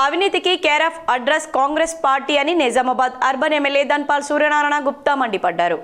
అవినీతికి care of address Congress party అని Nizamabad urban MLA Dhanpal Suryanarayana Gupta మండిపడ్డారు.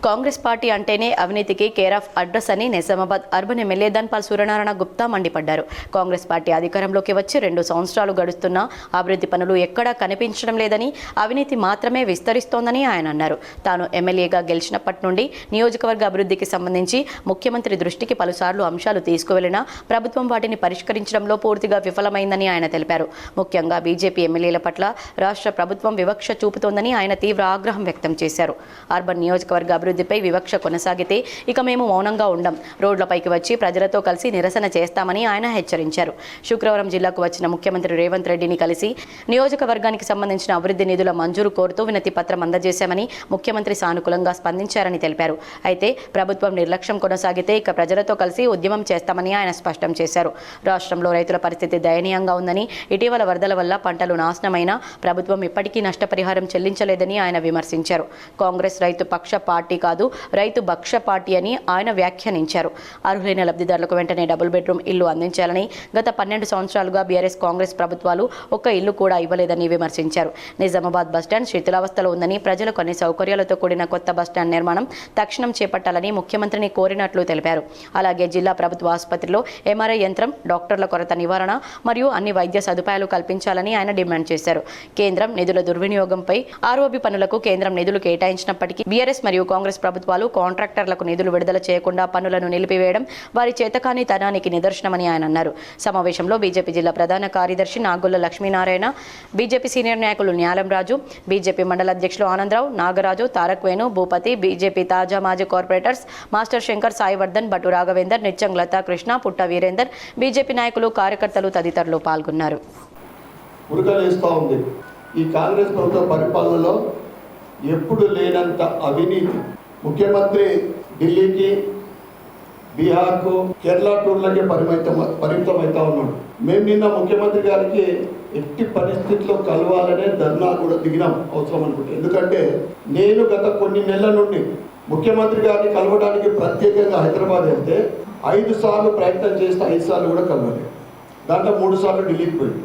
కాంగ్రెస్ పార్టీ అంటేనే అవినీతికి కేర్ ఆఫ్ అడ్రస్ అని నిజామాబాద్ అర్బన్ ఎమ్మెల్యే ధన్పాల్ సూర్యనారాయణ గుప్తా మండిపడ్డారు. కాంగ్రెస్ పార్టీ అధికారంలోకి వచ్చి 2 సంవత్సరాలు గడుస్తున్నా అభివృద్ధి పనులు ఎక్కడా కనిపించడం లేదని, అవినీతి మాత్రమే విస్తరిస్తోందని ఆయన అన్నారు. తాను ఎమ్మెల్యేగా గెలిచినప్పటి నుండి నియోజకవర్గ అభివృద్ధికి సంబంధించి ముఖ్యమంత్రి దృష్టికి పలుసార్లు అంశాలు తీసుకువెళ్లినా ప్రభుత్వం వాటిని పరిష్కరించడంలో పూర్తిగా విఫలమైందని ఆయన తెలిపారు. ముఖ్యంగా బీజేపీ ఎమ్మెల్యేల పట్ల రాష్ట్ర ప్రభుత్వం వివక్ష చూపుతోందని ఆయన తీవ్ర ఆగ్రహం వ్యక్తం చేశారు. అర్బన్ నియోజకవర్గ అభివృద్ధిపై వివక్ష కొనసాగితే ఇక మేము మౌనంగా ఉండం, రోడ్లపైకి వచ్చి ప్రజలతో కలిసి నిరసన చేస్తామని ఆయన హెచ్చరించారు. శుక్రవారం జిల్లాకు వచ్చిన ముఖ్యమంత్రి రేవంత్ రెడ్డిని కలిసి నియోజకవర్గానికి సంబంధించిన అభివృద్ధి నిధుల మంజూరు కోరుతూ వినతి పత్రం అందజేశామని, ముఖ్యమంత్రి సానుకూలంగా స్పందించారని తెలిపారు. అయితే ప్రభుత్వం నిర్లక్ష్యం కొనసాగితే ఇక ప్రజలతో కలిసి ఉద్యమం చేస్తామని ఆయన స్పష్టం చేశారు. రాష్ట్రంలో రైతుల పరిస్థితి దయనీయంగా ఉందని, ఇటీవల వరదల వల్ల పంటలు నాశనమైనా ప్రభుత్వం ఇప్పటికీ నష్టపరిహారం చెల్లించలేదని ఆయన విమర్శించారు. కాంగ్రెస్ రైతు పక్ష పార్టీ కాదు, రైతు భక్ష పార్టీ అని ఆయన వ్యాఖ్యానించారు. అర్హులైన లబ్ధిదారులకు వెంటనే డబుల్ బెడ్రూమ్ ఇల్లు అందించాలని గత 12 సంవత్సరాలుగా బీఆర్ఎస్ కాంగ్రెస్ ప్రభుత్వాలు ఒక్క ఇల్లు కూడా ఇవ్వలేదని విమర్శించారు. నిజామాబాద్ బస్టాండ్ శిథిలావస్థలో ఉందని, ప్రజలకు అన్ని సౌకర్యాలతో కూడిన కొత్త బస్టాండ్ నిర్మాణం తక్షణం చేపట్టాలని ముఖ్యమంత్రిని కోరినట్లు తెలిపారు. అలాగే జిల్లా ప్రభుత్వ ఆసుపత్రిలో ఎంఆర్ఐ యంత్రం, డాక్టర్ల కొరత నివారణ మరియు అన్ని వైద్య సదుపాయాలు కల్పించాలని ఆయన డిమాండ్ చేశారు. కేంద్రం నిధుల దుర్వినియోగంపై ఆర్ఓబి పనులకు కేంద్రం నిధులు కేటాయించినప్పటికీ బీఆర్ఎస్ మరియు కాంగ్రెస్ ప్రభుత్వాలు కాంట్రాక్టర్లకు నిధులు విడుదల చేయకుండా పనులను నిలిపివేయడం వారి చేతకాని తనానికి నిదర్శనమని ఆయన అన్నారు. సమావేశంలో బీజేపీ జిల్లా ప్రధాన కార్యదర్శి నాగుళ్ల లక్ష్మీనారాయణ, బీజేపీ సీనియర్ నాయకులు న్యాలం రాజు, బీజేపీ మండల అధ్యక్షులు ఆనందరావు, నాగరాజు, తారక్ వేణు, భూపతి, బీజేపీ తాజా మాజీ కార్పొరేటర్స్ మాస్టర్ శంకర్, సాయివర్ధన్, బటు రాఘవేందర్, నిత్యం లతా కృష్ణ, పుట్ట వీరేందర్, బీజేపీ నాయకులు, కార్యకర్తలు తదితరులు పాల్గొన్నారు. ఈ కాంగ్రెస్ ప్రభుత్వ పరిపాలనలో ఎప్పుడు లేనంత అవినీతి. ముఖ్యమంత్రి ఢిల్లీకి, బీహార్కు, కేరళ టూర్లకే పరిమితమవుతా ఉన్నాడు. మేము నిన్న ముఖ్యమంత్రి గారికి ఎట్టి పరిస్థితుల్లో కలవాలనే ధర్నా కూడా దిగినాం అవసరం అనుకుంటే. ఎందుకంటే నేను గత కొన్ని నెలల నుండి ముఖ్యమంత్రి గారిని కలవడానికి ప్రత్యేకంగా హైదరాబాద్ వెళ్తే 5 సార్లు ప్రయత్నం చేస్తే 5 సార్లు కూడా కలవలేదు. దాంట్లో 3 సార్లు ఢిల్లీకి పోయింది.